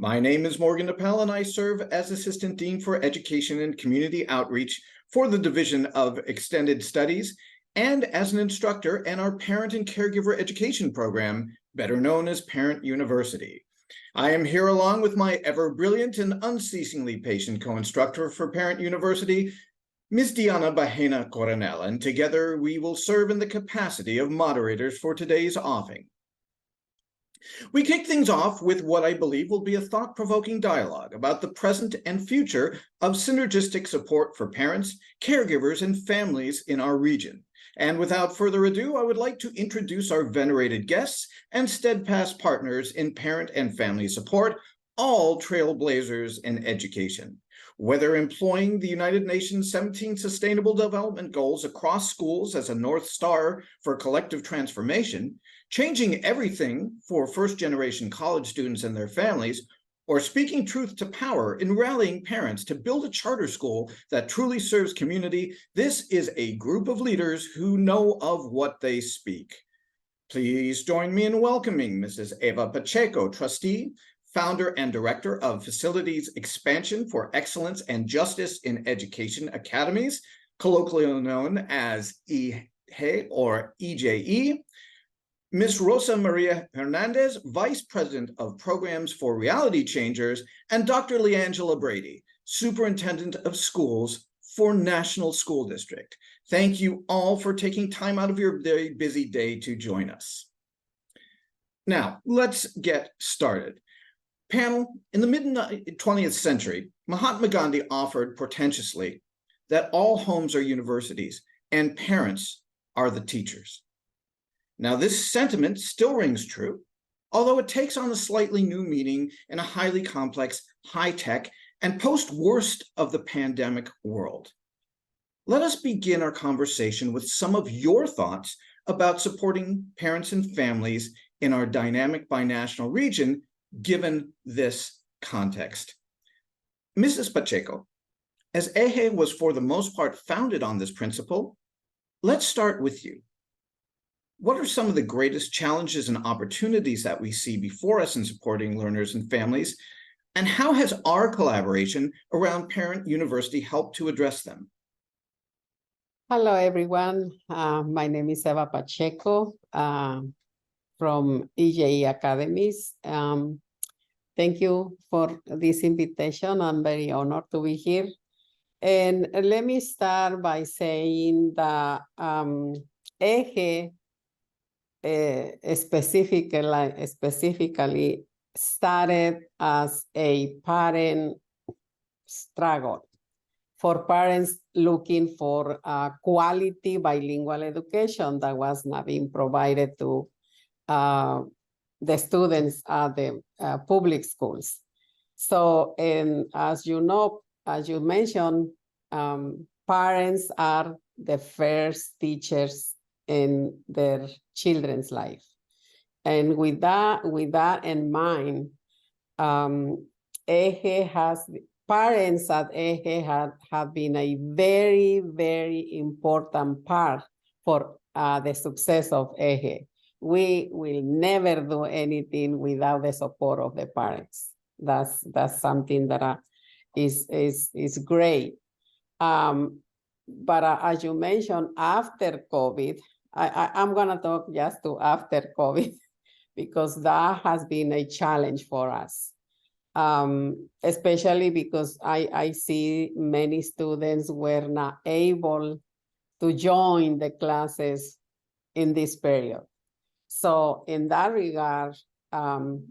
My name is Morgan Appel, and I serve as Assistant Dean for Education and Community Outreach for the Division of Extended Studies and as an instructor in our Parent and Caregiver Education Program, better known as Parent University. I am here along with my ever-brilliant and unceasingly patient co-instructor for Parent University, Ms. Diana Bahena Coronel, and together we will serve in the capacity of moderators for today's offing. We kick things off with what I believe will be a thought-provoking dialogue about the present and future of synergistic support for parents, caregivers, and families in our region. And without further ado, I would like to introduce our venerated guests and steadfast partners in parent and family support, all trailblazers in education. Whether employing the United Nations 17 Sustainable Development Goals across schools as a North Star for collective transformation, changing everything for first-generation college students and their families, or speaking truth to power in rallying parents to build a charter school that truly serves community, this is a group of leaders who know of what they speak. Please join me in welcoming Mrs. Eva Pacheco, trustee, founder and director of Facilities Expansion for Excellence and Justice in Education Academies, colloquially known as EJE or EJE. Ms. Rosa Maria Hernandez, Vice President of Programs for Reality Changers, and Dr. Leangela Brady, Superintendent of Schools for National School District. Thank you all for taking time out of your very busy day to join us. Now, let's get started. Panel, in the mid-20th century, Mahatma Gandhi offered portentously that all homes are universities and parents are the teachers. Now, this sentiment still rings true, although it takes on a slightly new meaning in a highly complex, high-tech, and post-worst of the pandemic world. Let us begin our conversation with some of your thoughts about supporting parents and families in our dynamic binational region, given this context. Mrs. Pacheco, as EJE was for the most part founded on this principle, let's start with you. What are some of the greatest challenges and opportunities that we see before us in supporting learners and families? And how has our collaboration around Parent University helped to address them? Hello, everyone. My name is Eva Pacheco from EJE Academies. Thank you for this invitation. I'm very honored to be here. And let me start by saying that EJE specifically started as a parent struggle for parents looking for quality bilingual education that was not being provided to the students at the public schools. So, and as you know, as you mentioned, parents are the first teachers in their children's life. And with that in mind, parents at EJE have been a very, very important part for the success of EJE. We will never do anything without the support of the parents. That's something that is great. But as you mentioned, after COVID, I'm gonna talk just to after COVID because that has been a challenge for us. Especially because I see many students were not able to join the classes in this period. So in that regard, now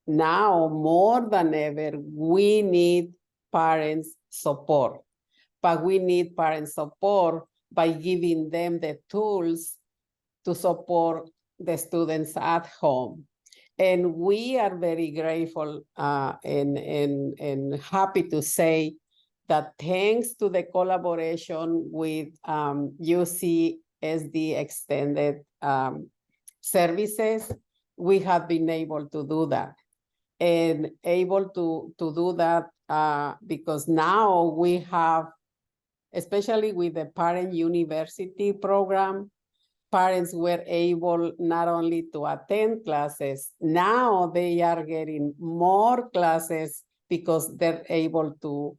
more than ever, we need parents' support, but we need parent support by giving them the tools to support the students at home. And we are very grateful and happy to say that thanks to the collaboration with UCSD Extended Services, we have been able to do that. And able to do that because now we have, especially with the Parent University program, parents were able not only to attend classes, now they are getting more classes because they're able to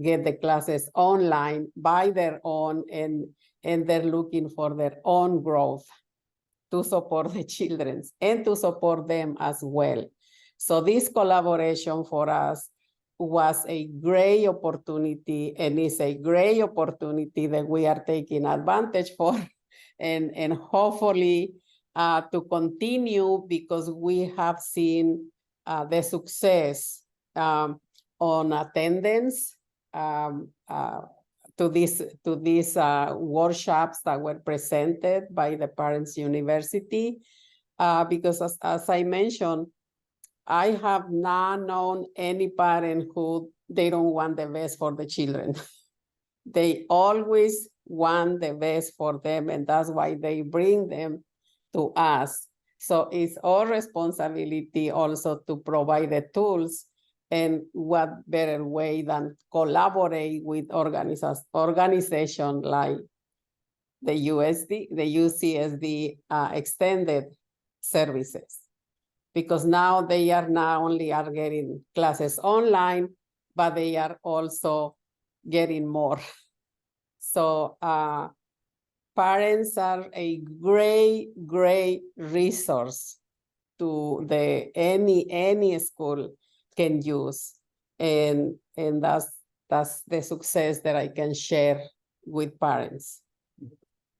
get the classes online by their own, and they're looking for their own growth to support the children and to support them as well. So this collaboration for us was a great opportunity, and is a great opportunity that we are taking advantage for, and hopefully to continue, because we have seen the success on attendance to these workshops that were presented by the Parents University, because as I mentioned, I have not known any parent who they don't want the best for the children. They always want the best for them, and that's why they bring them to us. So it's our responsibility also to provide the tools, and what better way than collaborate with organizations like the UCSD extended services. Because now they are not only are getting classes online, but they are also getting more. So parents are a great resource to any school can use, and that's the success that I can share with parents.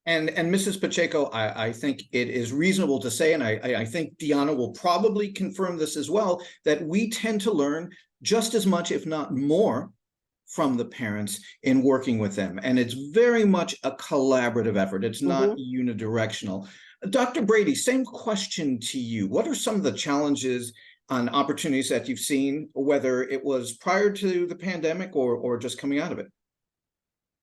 And Mrs. Pacheco, I think it is reasonable to say, and I think Diana will probably confirm this as well, that we tend to learn just as much, if not more, from the parents in working with them. And it's very much a collaborative effort. It's not unidirectional. Dr. Brady, same question to you. What are some of the challenges and opportunities that you've seen, whether it was prior to the pandemic or just coming out of it?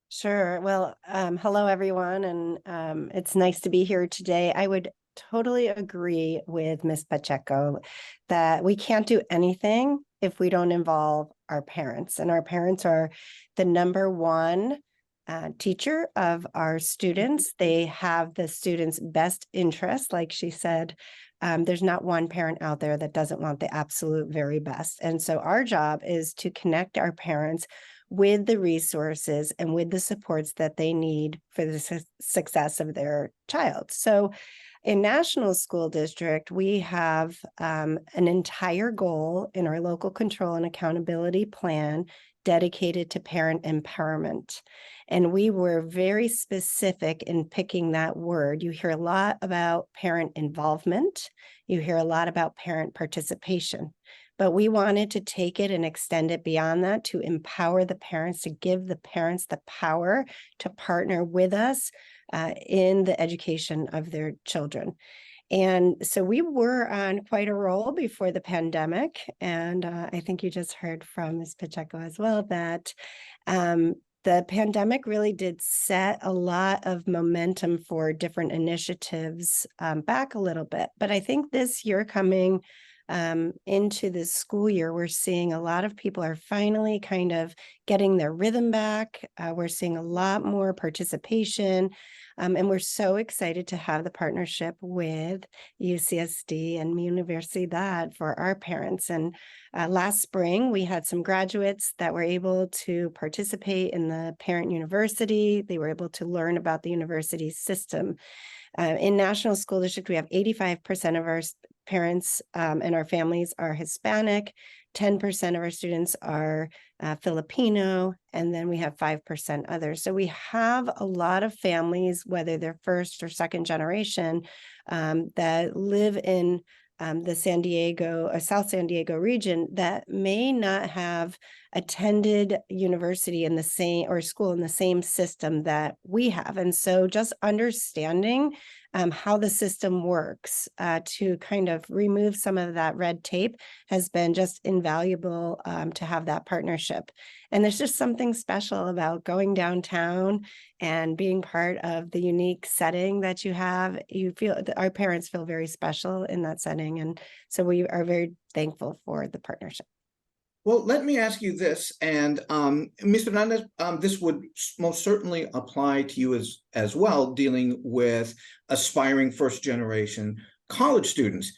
Sure. Well, hello, everyone, and it's nice to be here today. I would totally agree with Ms. Pacheco that we can't do anything if we don't involve our parents, and our parents are the number one teacher of our students. They have the students' best interest, like she said. There's not one parent out there that doesn't want the absolute very best. And so our job is to connect our parents with the resources and with the supports that they need for the success of their child. So in National School District, we have an entire goal in our local control and accountability plan dedicated to parent empowerment. And we were very specific in picking that word. You hear a lot about parent involvement. You hear a lot about parent participation. But we wanted to take it and extend it beyond that to empower the parents, to give the parents the power to partner with us in the education of their children. And so we were on quite a roll before the pandemic. And I think you just heard from Ms. Pacheco as well that the pandemic really did set a lot of momentum for different initiatives back a little bit. But I think this year coming into this school year, we're seeing a lot of people are finally kind of getting their rhythm back. We're seeing a lot more participation. And we're so excited to have the partnership with UCSD and Universidad for our parents. And last spring, we had some graduates that were able to participate in the Parent University. They were able to learn about the university system. In National School District, we have 85% of our parents and our families are Hispanic, 10% of our students are Filipino, and then we have 5% others. So we have a lot of families, whether they're first or second generation, that live in the South San Diego region that may not have attended university in the same or school in the same system that we have. And so just understanding how the system works to kind of remove some of that red tape has been just invaluable to have that partnership. And there's just something special about going downtown and being part of the unique setting that you have. You feel our parents feel very special in that setting. And so we are very thankful for the partnership. Well, let me ask you this, and Mr. Hernandez, this would most certainly apply to you as well, dealing with aspiring first-generation college students.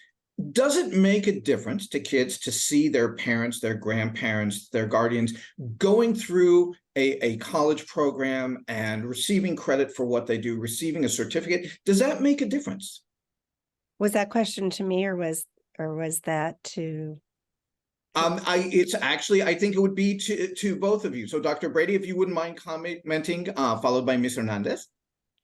Does it make a difference to kids to see their parents, their grandparents, their guardians going through a college program and receiving credit for what they do, receiving a certificate? Does that make a difference? Was that question to me, or was that to? It's actually, I think it would be to both of you. So Dr. Brady, if you wouldn't mind commenting, followed by Ms. Hernandez.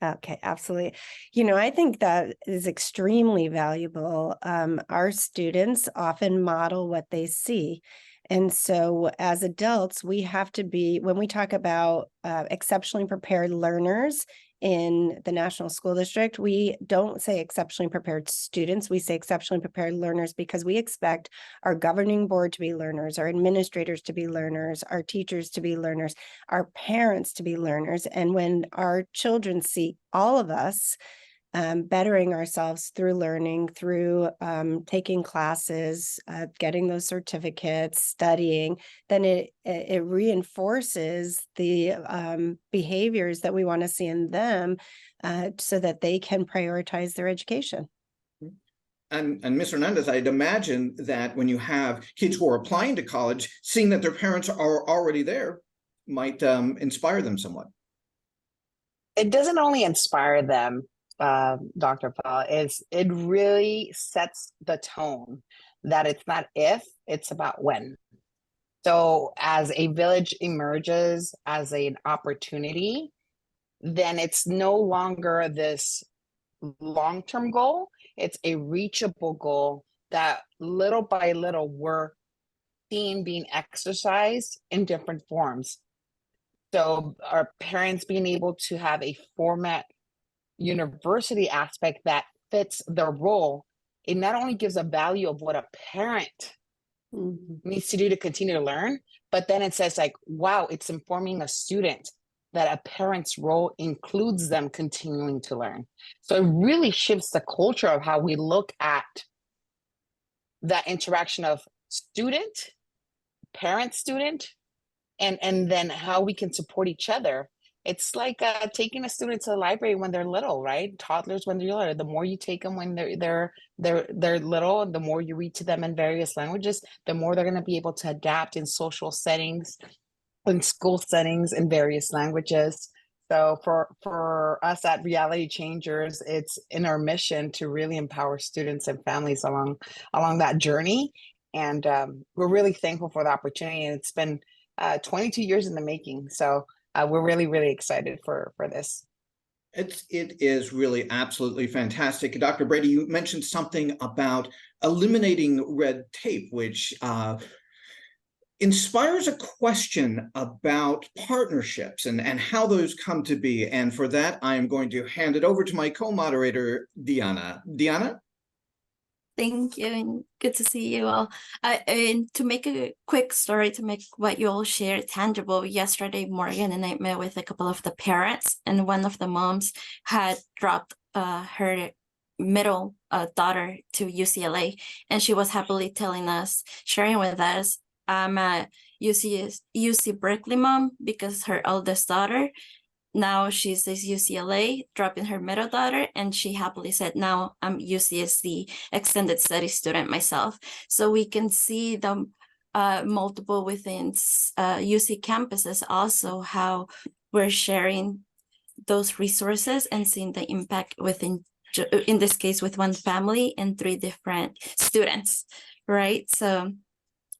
Okay, absolutely. I think that is extremely valuable. Our students often model what they see. And so as adults, we have to be, when we talk about exceptionally prepared learners in the National School District, we don't say exceptionally prepared students, we say exceptionally prepared learners, because we expect our governing board to be learners, our administrators to be learners, our teachers to be learners, our parents to be learners. And when our children see all of us bettering ourselves through learning, through taking classes, getting those certificates, studying, then it reinforces the behaviors that we want to see in them so that they can prioritize their education. And Ms. Hernandez, I'd imagine that when you have kids who are applying to college, seeing that their parents are already there might inspire them somewhat. It doesn't only inspire them, Dr. Paul, it really sets the tone that it's not if, it's about when. So as a village emerges as an opportunity, then it's no longer this long-term goal, it's a reachable goal that little by little we're seeing being exercised in different forms. So our parents being able to have a format university aspect that fits their role, it not only gives a value of what a parent needs to do to continue to learn, but then it says like, wow, it's informing a student that a parent's role includes them continuing to learn. So it really shifts the culture of how we look at that interaction of student, parent, student, and then how we can support each other. It's like taking a student to the library when they're little, right? Toddlers when they're little. The more you take them when they're little, the more you read to them in various languages, the more they're going to be able to adapt in social settings, in school settings, in various languages. So for us at Reality Changers, it's in our mission to really empower students and families along that journey. And we're really thankful for the opportunity. And it's been 22 years in the making. So we're really, really excited for this. It is really absolutely fantastic. Dr. Brady, you mentioned something about eliminating red tape, which inspires a question about partnerships and how those come to be. And for that, I am going to hand it over to my co-moderator, Diana. Diana? Thank you, and good to see you all. And to make a quick story, to make what you all share tangible, yesterday Morgan and I met with a couple of the parents, and one of the moms had dropped her middle daughter to UCLA, and she was happily telling us, sharing with us, I'm a UC Berkeley mom because her oldest daughter, now she's at UCLA, dropping her middle daughter, and she happily said, now I'm UCSD extended study student myself. So we can see the multiple within UC campuses also, how we're sharing those resources and seeing the impact within, in this case, with one family and 3 different students, right? So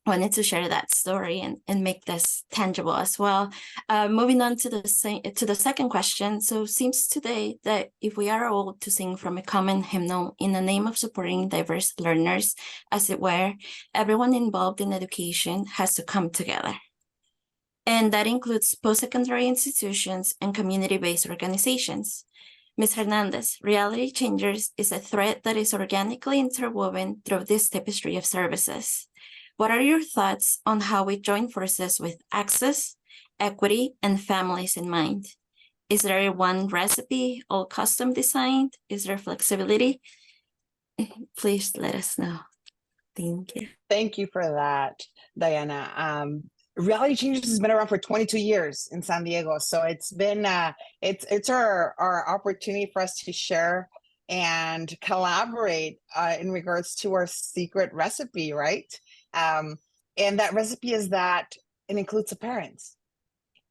wanted to share that story and make this tangible as well. Moving on to the second question. So seems today that if we are all to sing from a common hymnal in the name of supporting diverse learners, as it were, everyone involved in education has to come together. And that includes post-secondary institutions and community-based organizations. Ms. Hernandez, Reality Changers is a thread that is organically interwoven through this tapestry of services. What are your thoughts on how we join forces with access, equity, and families in mind? Is there one recipe, all custom designed? Is there flexibility? Please let us know. Thank you. Thank you for that. Diana. Reality Changers has been around for 22 years in San Diego, so it's been it's our opportunity for us to share and collaborate in regards to our secret recipe, right? And that recipe is that it includes the parents,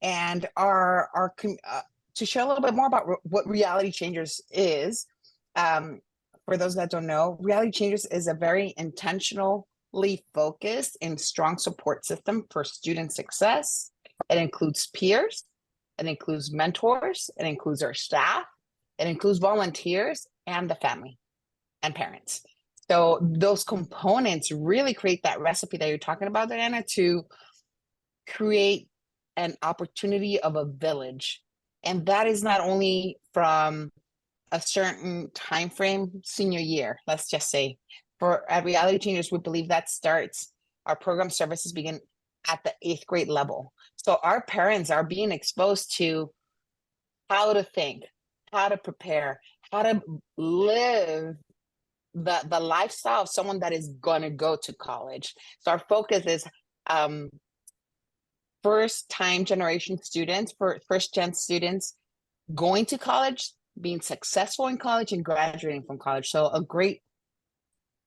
and to share a little bit more about what Reality Changers is. For those that don't know, Reality Changers is a very intentionally focused and strong support system for student success. It includes peers, it includes mentors, it includes our staff, it includes volunteers and the family and parents. So those components really create that recipe that you're talking about, Diana, to create an opportunity of a village. And that is not only from a certain time frame, senior year, let's just say. At Reality Changers, we believe that starts, our program services begin at the 8th grade level. So our parents are being exposed to how to think, how to prepare, how to live the lifestyle of someone that is going to go to college. So our focus is first time generation students, first gen students going to college, being successful in college, and graduating from college. So a great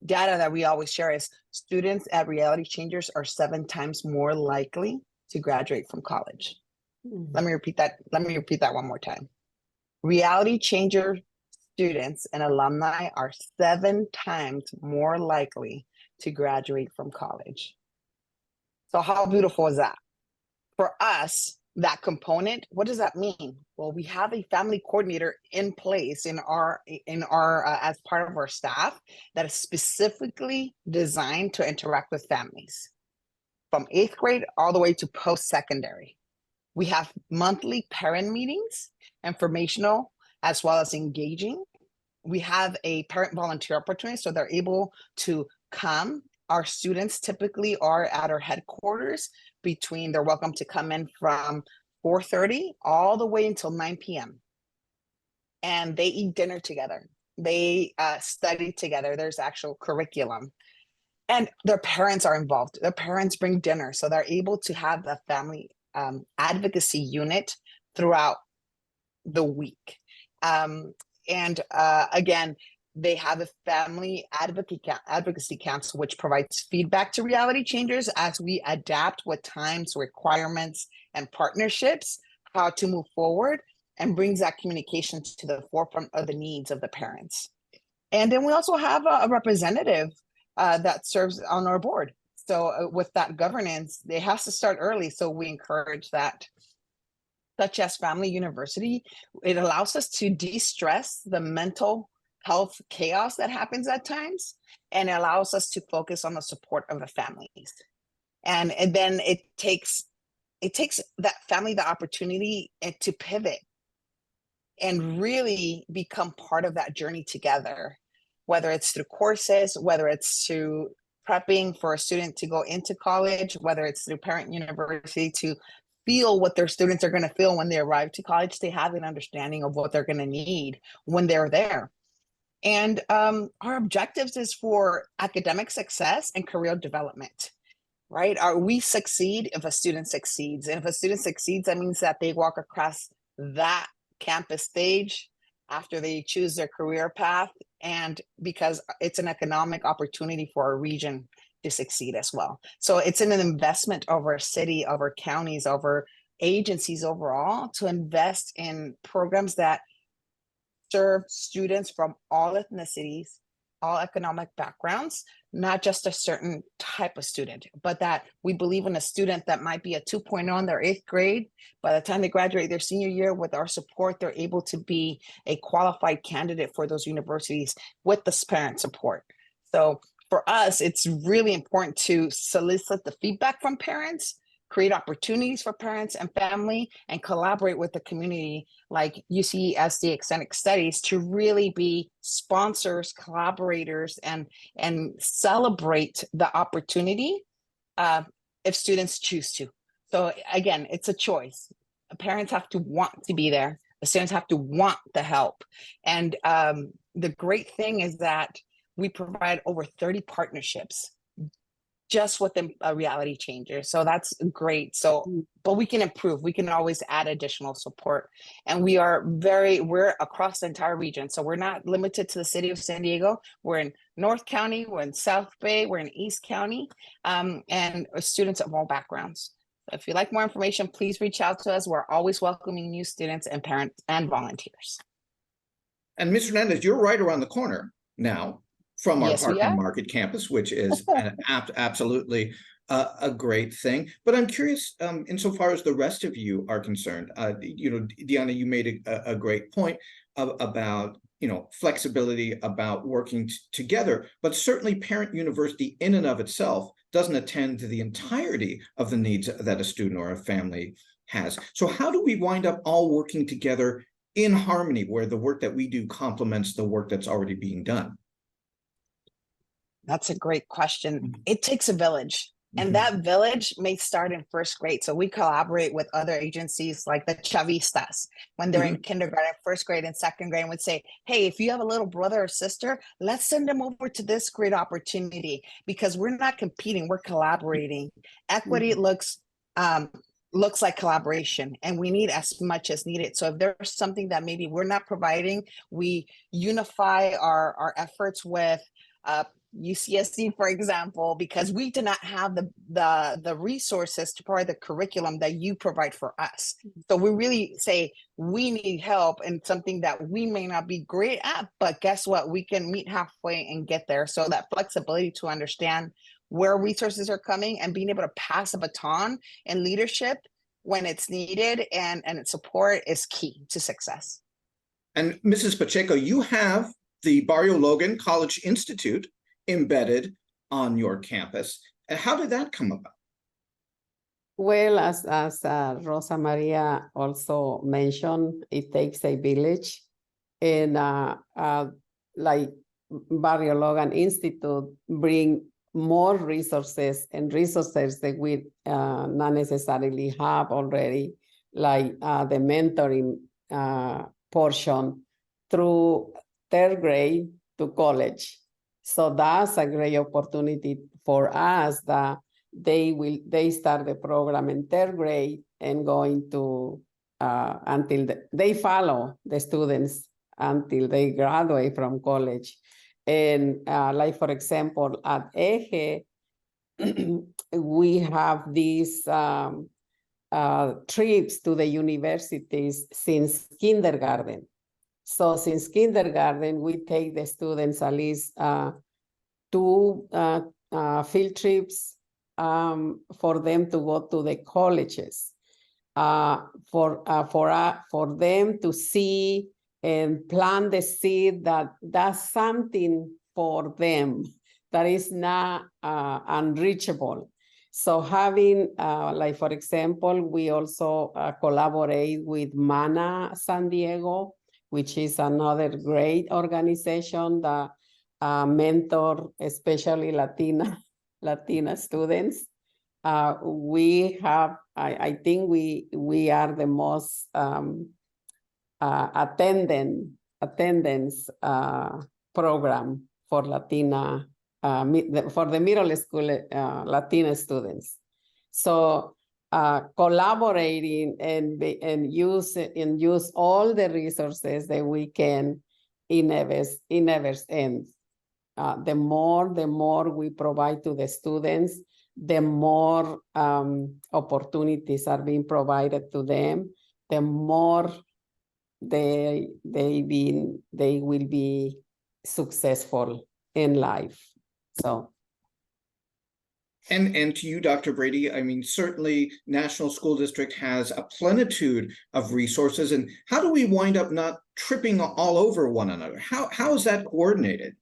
data that we always share is students at Reality Changers are 7 times more likely to graduate from college. Let me repeat that one more time. Reality Changer students and alumni are 7 times more likely to graduate from college. So how beautiful is that? For us, that component, what does that mean? Well, we have a family coordinator in place in our as part of our staff that is specifically designed to interact with families from 8th grade all the way to post-secondary. We have monthly parent meetings, informational as well as engaging. We have a parent volunteer opportunity, so they're able to come. Our students typically are at our headquarters they're welcome to come in from 4:30 all the way until 9 p.m. And they eat dinner together. They study together. There's actual curriculum. And their parents are involved. Their parents bring dinner. So they're able to have a family advocacy unit throughout the week. Again, they have a family advocacy council, which provides feedback to Reality Changers as we adapt with times, requirements, and partnerships, how to move forward, and brings that communication to the forefront of the needs of the parents. And then we also have a representative that serves on our board. So with that governance, it has to start early. So we encourage that. Such as Family University, it allows us to de-stress the mental health chaos that happens at times, and it allows us to focus on the support of the families. And then it takes that family the opportunity to pivot and really become part of that journey together, whether it's through courses, whether it's through prepping for a student to go into college, whether it's through Parent University to feel what their students are going to feel when they arrive to college. They have an understanding of what they're going to need when they're there. And our objectives is for academic success and career development, right? We succeed if a student succeeds. And if a student succeeds, that means that they walk across that campus stage after they choose their career path, and because it's an economic opportunity for our region to succeed as well. So it's an investment of our city, of our counties, of our agencies overall to invest in programs that serve students from all ethnicities, all economic backgrounds, not just a certain type of student, but that we believe in a student that might be a 2.0 in their 8th grade. By the time they graduate their senior year, with our support, they're able to be a qualified candidate for those universities with the parent support. So for us, it's really important to solicit the feedback from parents, create opportunities for parents and family, and collaborate with the community like UCSD Extended Studies to really be sponsors, collaborators, and celebrate the opportunity if students choose to. So again, it's a choice. Parents have to want to be there. The students have to want the help. And the great thing is that we provide over 30 partnerships just with a reality changer. So that's great. So, but we can improve. We can always add additional support. And we're across the entire region. So we're not limited to the city of San Diego. We're in North County, we're in South Bay, we're in East County, and students of all backgrounds. If you'd like more information, please reach out to us. We're always welcoming new students and parents and volunteers. And Ms. Hernandez, you're right around the corner now from our Yes, we Parkland are. Market campus, which is absolutely a great thing. But I'm curious, insofar as the rest of you are concerned, Deanna, you made a great point about flexibility, about working together, but certainly Parent University in and of itself doesn't attend to the entirety of the needs that a student or a family has. So how do we wind up all working together in harmony, where the work that we do complements the work that's already being done? That's a great question. It takes a village. And that village may start in first grade. So we collaborate with other agencies like the Chavistas when they're in kindergarten, first grade, and second grade, and would say, hey, if you have a little brother or sister, let's send them over to this great opportunity, because we're not competing, we're collaborating. Equity looks like collaboration, and we need as much as needed. So if there's something that maybe we're not providing, we unify our efforts with UCSD, for example, because we do not have the resources to provide the curriculum that you provide for us. So we really say we need help in something that we may not be great at, but guess what? We can meet halfway and get there. So that flexibility to understand where resources are coming and being able to pass a baton and leadership when it's needed and its support is key to success. And Mrs. Pacheco, you have the Barrio Logan College Institute embedded on your campus. How did that come about? Well, as Rosa Maria also mentioned, it takes a village, and like Barrio Logan Institute bring more resources and resources that we not necessarily have already, like the mentoring portion through third grade to college. So that's a great opportunity for us that they start the program in third grade and going to until they follow the students until they graduate from college. And like, for example, at EGE, we have these trips to the universities since kindergarten. So since kindergarten, we take the students at least 2 field trips for them to go to the colleges, for them to see and plant the seed that that's something for them that is not unreachable. So having, like, for example, we also collaborate with MANA San Diego, which is another great organization that mentor especially Latina students. We have, I think we are the most attendance program for Latina, for the middle school Latina students. So collaborating and use all the resources that we can in every end. The more we provide to the students, the more opportunities are being provided to them, the more they will be successful in life. So. And to you, Dr. Brady, I mean, certainly National School District has a plenitude of resources. And how do we wind up not tripping all over one another? How is that coordinated?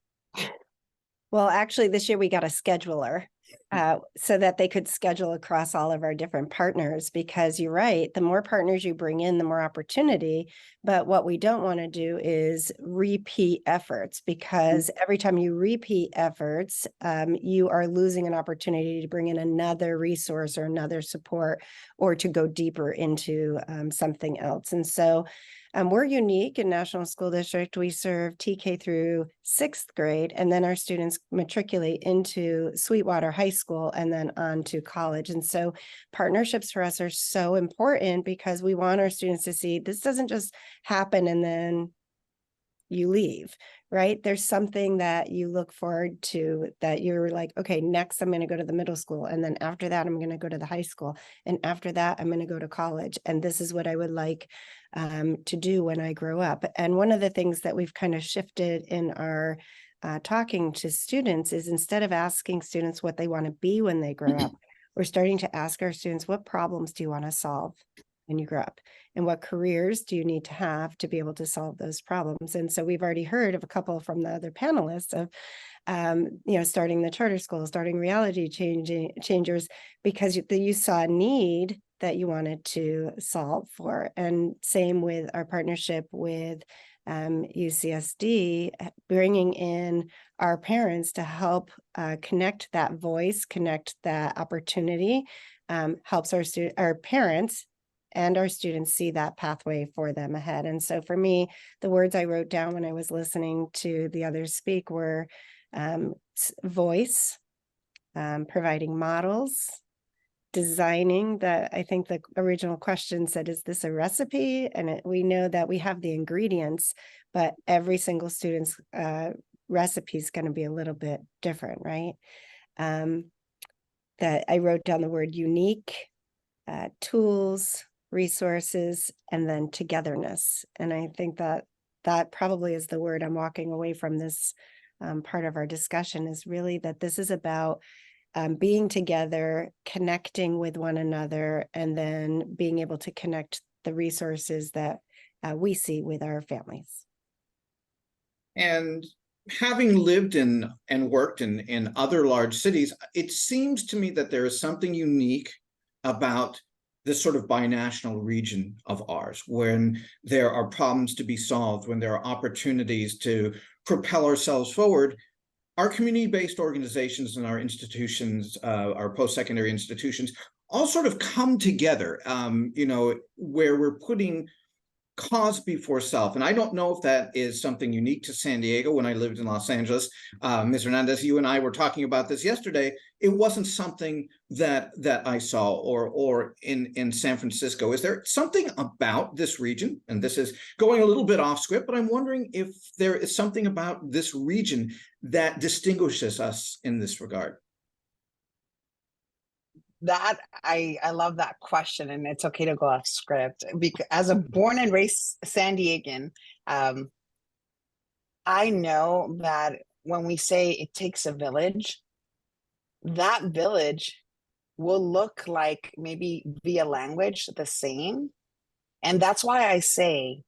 Well, actually, this year we got a scheduler so that they could schedule across all of our different partners, because you're right, the more partners you bring in, the more opportunity. But what we don't want to do is repeat efforts, because every time you repeat efforts, you are losing an opportunity to bring in another resource or another support, or to go deeper into something else. And so We're unique in National School District. We serve TK through 6th grade, and then our students matriculate into Sweetwater High School and then on to college. And so partnerships for us are so important because we want our students to see this doesn't just happen and then you leave, right? There's something that you look forward to, that you're like, okay, next I'm going to go to the middle school. And then after that, I'm going to go to the high school. And after that, I'm going to go to college. And this is what I would like to do when I grow up. And one of the things that we've kind of shifted in our talking to students is, instead of asking students what they want to be when they grow up, we're starting to ask our students, what problems do you want to solve when you grow up? And what careers do you need to have to be able to solve those problems? And so we've already heard of a couple from the other panelists of, starting the charter school, starting reality changers, because you saw a need that you wanted to solve for. And same with our partnership with UCSD, bringing in our parents to help connect that voice, connect that opportunity, helps our parents and our students see that pathway for them ahead. And so for me, the words I wrote down when I was listening to the others speak were voice, providing models, designing. That, I think the original question said, is this a recipe? And we know that we have the ingredients, but every single student's recipe is going to be a little bit different, right? That I wrote down the word unique, tools, resources, and then togetherness. And I think that that probably is the word I'm walking away from this part of our discussion, is really that this is about being together, connecting with one another, and then being able to connect the resources that we see with our families. And having lived in and worked in other large cities, it seems to me that there is something unique about this sort of binational region of ours, when there are problems to be solved, when there are opportunities to propel ourselves forward. Our community-based organizations and our institutions, our post-secondary institutions, all sort of come together, where we're putting cause before self. And I don't know if that is something unique to San Diego. When I lived in Los Angeles, Ms. Hernandez, you and I were talking about this yesterday. It wasn't something that I saw, or in San Francisco. Is there something about this region, and this is going a little bit off script, but I'm wondering if there is something about this region that distinguishes us in this regard? That I love that question, and it's okay to go off script, because as a born and raised San Diegan, I know that when we say it takes a village, that village will look like, maybe via language, the same. And that's why I say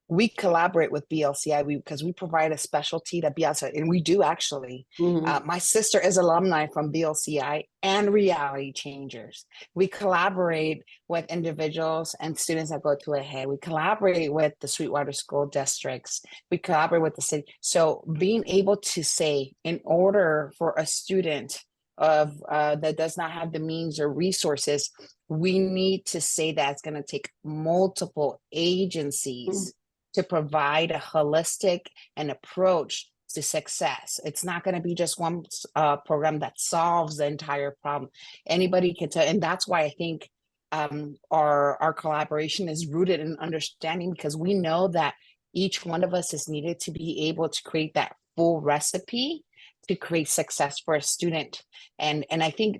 we collaborate with BLCI because we provide a specialty that BLCI, and we do actually. My sister is alumni from BLCI and Reality Changers. We collaborate with individuals and students that go to AHEAD. We collaborate with the Sweetwater School Districts. We collaborate with the city. So being able to say, in order for a student that does not have the means or resources, we need to say that it's going to take multiple agencies to provide a holistic and approach to success. It's not going to be just one program that solves the entire problem. Anybody can tell, and that's why I think our collaboration is rooted in understanding, because we know that each one of us is needed to be able to create that full recipe to create success for a student. And I think,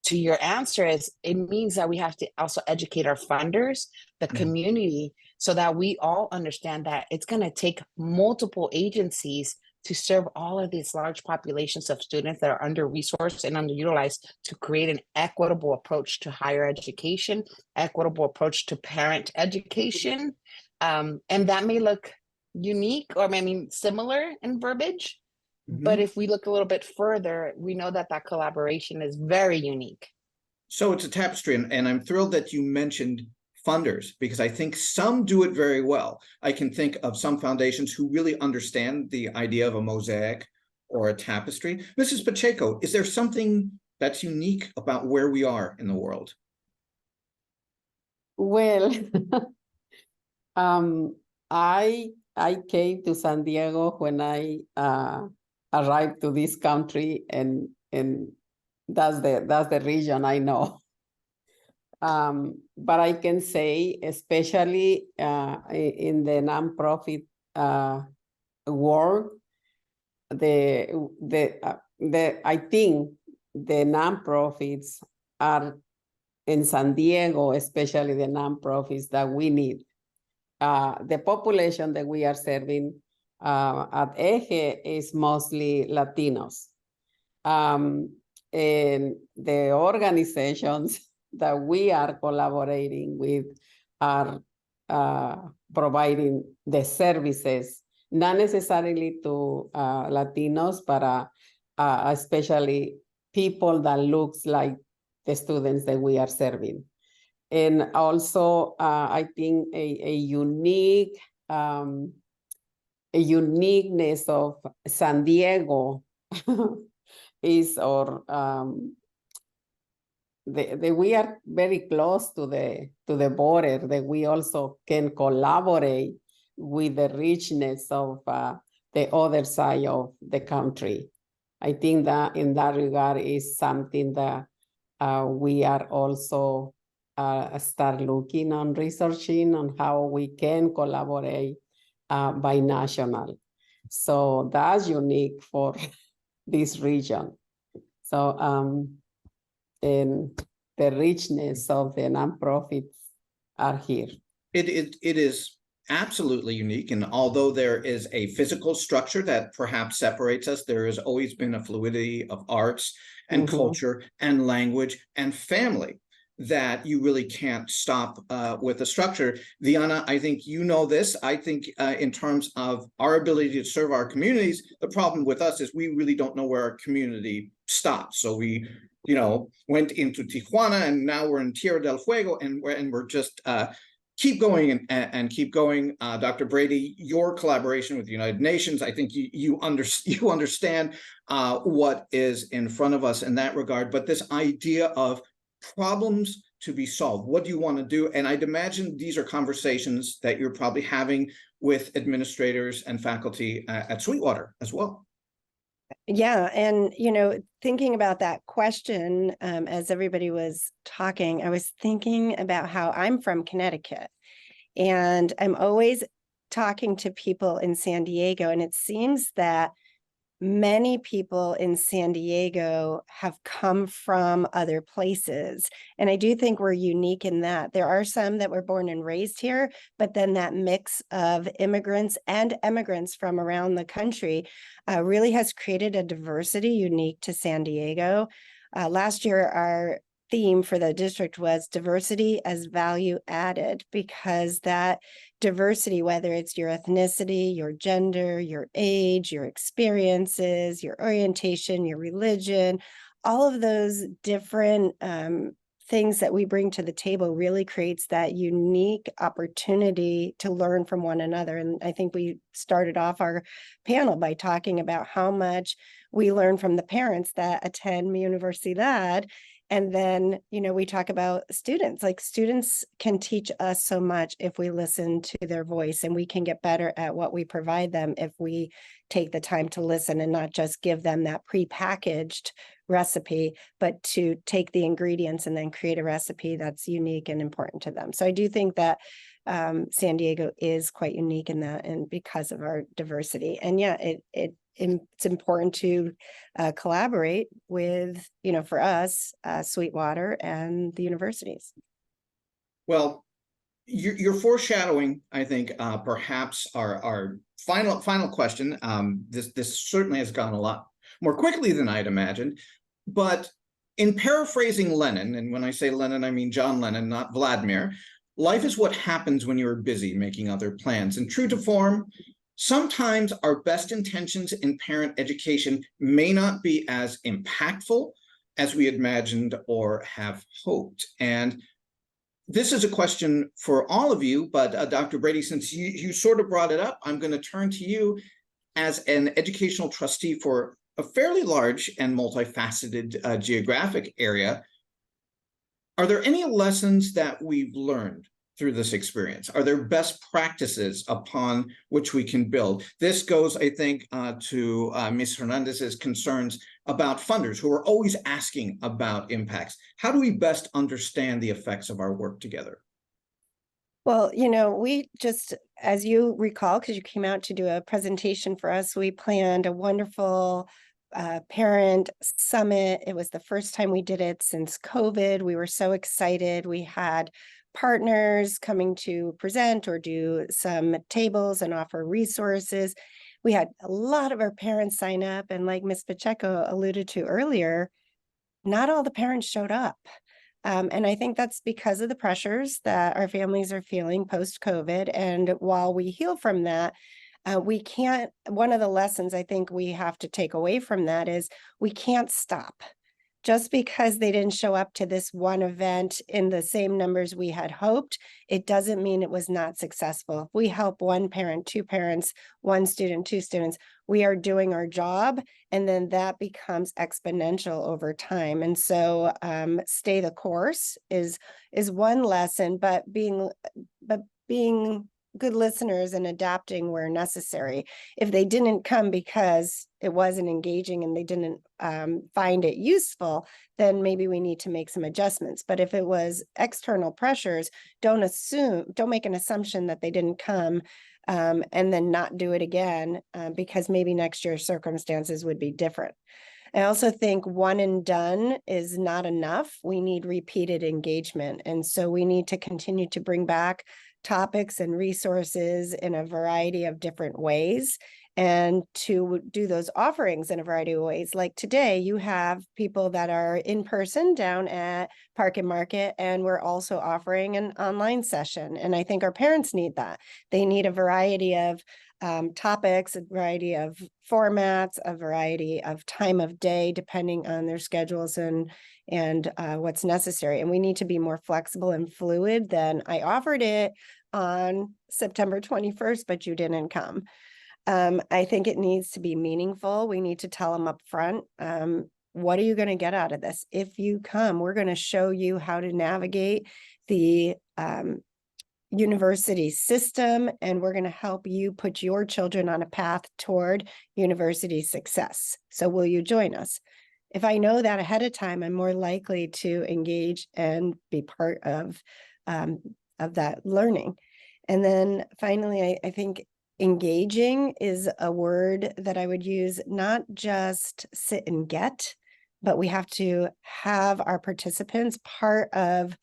to your answer, is it means that we have to also educate our funders, the community, so that we all understand that it's going to take multiple agencies to serve all of these large populations of students that are under-resourced and underutilized, to create an equitable approach to higher education, equitable approach to parent education. And that may look unique, or similar in verbiage, but if we look a little bit further, we know that that collaboration is very unique. So it's a tapestry, and I'm thrilled that you mentioned funders, because I think some do it very well. I can think of some foundations who really understand the idea of a mosaic or a tapestry. Mrs. Pacheco, is there something that's unique about where we are in the world? Well, I came to San Diego when I arrived to this country, and that's the region I know. But I can say, especially in the nonprofit world, I think the nonprofits are in San Diego, especially the nonprofits that we need. The population that we are serving at Eje is mostly Latinos. And the organizations that we are collaborating with are providing the services, not necessarily to Latinos, but especially people that looks like the students that we are serving. And also, I think a uniqueness of San Diego is we are very close to the border, that we also can collaborate with the richness of the other side of the country. I think that in that regard is something that we are also start looking on researching on how we can collaborate binational. So that's unique for this region. So and the richness of the nonprofits are here. It is absolutely unique, and although there is a physical structure that perhaps separates us, there has always been a fluidity of arts and culture and language and family that you really can't stop with the structure. Diana, I think you know this. I think in terms of our ability to serve our communities, the problem with us is we really don't know where our community stops. So we, went into Tijuana, and now we're in Tierra del Fuego, and we're just keep going and keep going. Dr. Brady, your collaboration with the United Nations, I think you understand what is in front of us in that regard. But this idea of problems to be solved, what do you want to do? And I'd imagine these are conversations that you're probably having with administrators and faculty at Sweetwater as well. Yeah. And, thinking about that question, as everybody was talking, I was thinking about how I'm from Connecticut, and I'm always talking to people in San Diego. And it seems that many people in San Diego have come from other places. And I do think we're unique in that there are some that were born and raised here, but then that mix of immigrants and emigrants from around the country really has created a diversity unique to San Diego. Last year, our theme for the district was diversity as value added, because that diversity, whether it's your ethnicity, your gender, your age, your experiences, your orientation, your religion, all of those different things that we bring to the table really creates that unique opportunity to learn from one another. And I think we started off our panel by talking about how much we learn from the parents that attend Mi Universidad. And then, we talk about students, like students can teach us so much if we listen to their voice, and we can get better at what we provide them if we take the time to listen and not just give them that prepackaged recipe, but to take the ingredients and then create a recipe that's unique and important to them. So I do think that San Diego is quite unique in that, and because of our diversity. And yeah, it's important to collaborate with, for us, Sweetwater and the universities. Well, you're foreshadowing, I think, perhaps our final question. This certainly has gone a lot more quickly than I'd imagined. But in paraphrasing Lenin, and when I say Lenin, I mean John Lennon, not Vladimir, life is what happens when you're busy making other plans. And true to form, sometimes our best intentions in parent education may not be as impactful as we imagined or have hoped. And this is a question for all of you, but Dr. Brady, since you sort of brought it up, I'm going to turn to you as an educational trustee for a fairly large and multifaceted geographic area. Are there any lessons that we've learned through this experience? Are there best practices upon which we can build? This goes, I think, to Ms. Hernandez's concerns about funders who are always asking about impacts. How do we best understand the effects of our work together? Well, we just, as you recall, because you came out to do a presentation for us, we planned a wonderful parent summit. It was the first time we did it since COVID. We were so excited. We had partners coming to present or do some tables and offer resources. We had a lot of our parents sign up, and like Ms. Pacheco alluded to earlier, not all the parents showed up. And I think that's because of the pressures that our families are feeling post-COVID. And while we heal from that, we can't, one of the lessons I think we have to take away from that is we can't stop. Just because they didn't show up to this one event in the same numbers we had hoped, it doesn't mean it was not successful. If we help one parent, two parents, one student, two students, we are doing our job, and then that becomes exponential over time. And so stay the course is one lesson, but being good listeners and adapting where necessary. If they didn't come because it wasn't engaging and they didn't find it useful, then maybe we need to make some adjustments. But if it was external pressures, don't make an assumption that they didn't come and then not do it again because maybe next year circumstances would be different. I also think one and done is not enough. We need repeated engagement. And so we need to continue to bring back topics and resources in a variety of different ways, and to do those offerings in a variety of ways. Like today, you have people that are in person down at Park and Market, and we're also offering an online session. And I think our parents need that. They need a variety of topics, a variety of formats, a variety of time of day, depending on their schedules and what's necessary. And we need to be more flexible and fluid than I offered it on September 21st, but you didn't come. I think it needs to be meaningful. We need to tell them up front, what are you going to get out of this? If you come, we're going to show you how to navigate the university system, and we're going to help you put your children on a path toward university success. So will you join us? If I know that ahead of time, I'm more likely to engage and be part of that learning. And then finally, I think engaging is a word that I would use, not just sit and get, but we have to have our participants part of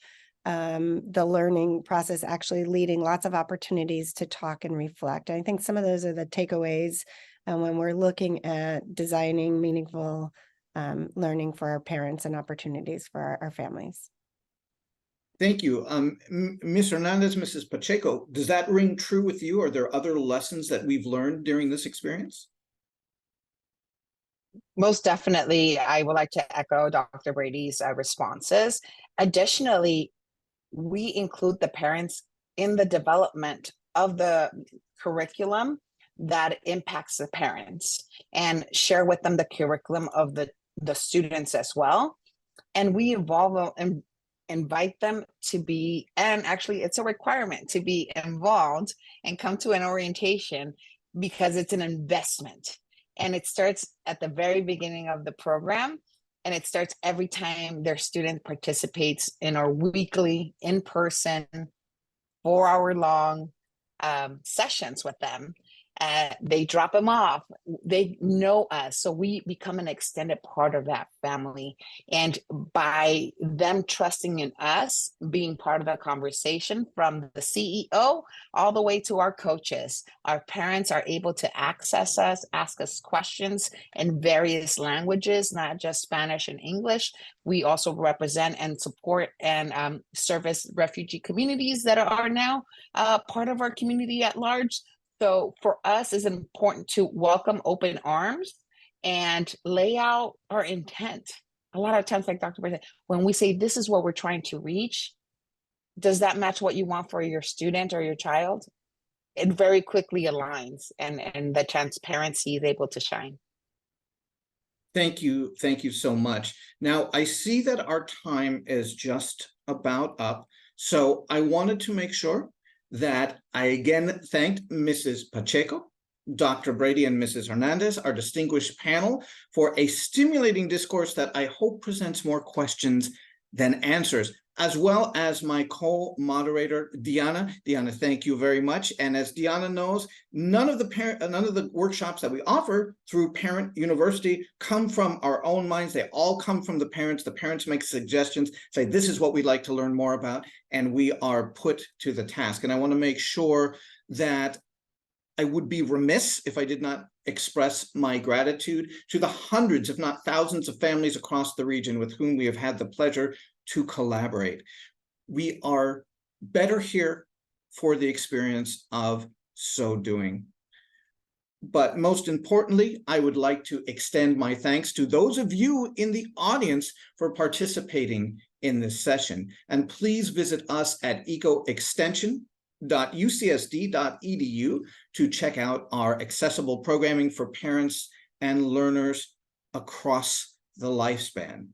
the learning process, actually leading lots of opportunities to talk and reflect. I think some of those are the takeaways when we're looking at designing meaningful learning for our parents and opportunities for our families. Thank you. Ms. Hernandez, Mrs. Pacheco, does that ring true with you? Are there other lessons that we've learned during this experience? Most definitely, I would like to echo Dr. Brady's responses. Additionally, we include the parents in the development of the curriculum that impacts the parents, and share with them the curriculum of the students as well. And we involve and invite them to be, and actually it's a requirement to be involved and come to an orientation, because it's an investment. And it starts at the very beginning of the program, and it starts every time their student participates in our weekly in-person 4-hour-long sessions with them. They drop them off. They know us, so we become an extended part of that family. And by them trusting in us, being part of the conversation, from the CEO all the way to our coaches, our parents are able to access us, ask us questions in various languages, not just Spanish and English. We also represent and support and service refugee communities that are now part of our community at large. So for us, it's important to welcome open arms and lay out our intent. A lot of times, like Dr. Brady said, when we say this is what we're trying to reach, does that match what you want for your student or your child? It very quickly aligns, and the transparency is able to shine. Thank you. Thank you so much. Now, I see that our time is just about up. So I wanted to make sure that I again thanked Mrs. Pacheco, Dr. Brady, and Mrs. Hernandez, our distinguished panel, for a stimulating discourse that I hope presents more questions than answers, as well as my co-moderator, Diana. Diana, thank you very much. And as Diana knows, none of the workshops that we offer through Parent University come from our own minds. They all come from the parents. The parents make suggestions, say, this is what we'd like to learn more about, and we are put to the task. And I want to make sure that I would be remiss if I did not express my gratitude to the hundreds, if not thousands, of families across the region with whom we have had the pleasure to collaborate. We are better here for the experience of so doing. But most importantly, I would like to extend my thanks to those of you in the audience for participating in this session. And please visit us at ecoextension.ucsd.edu to check out our accessible programming for parents and learners across the lifespan.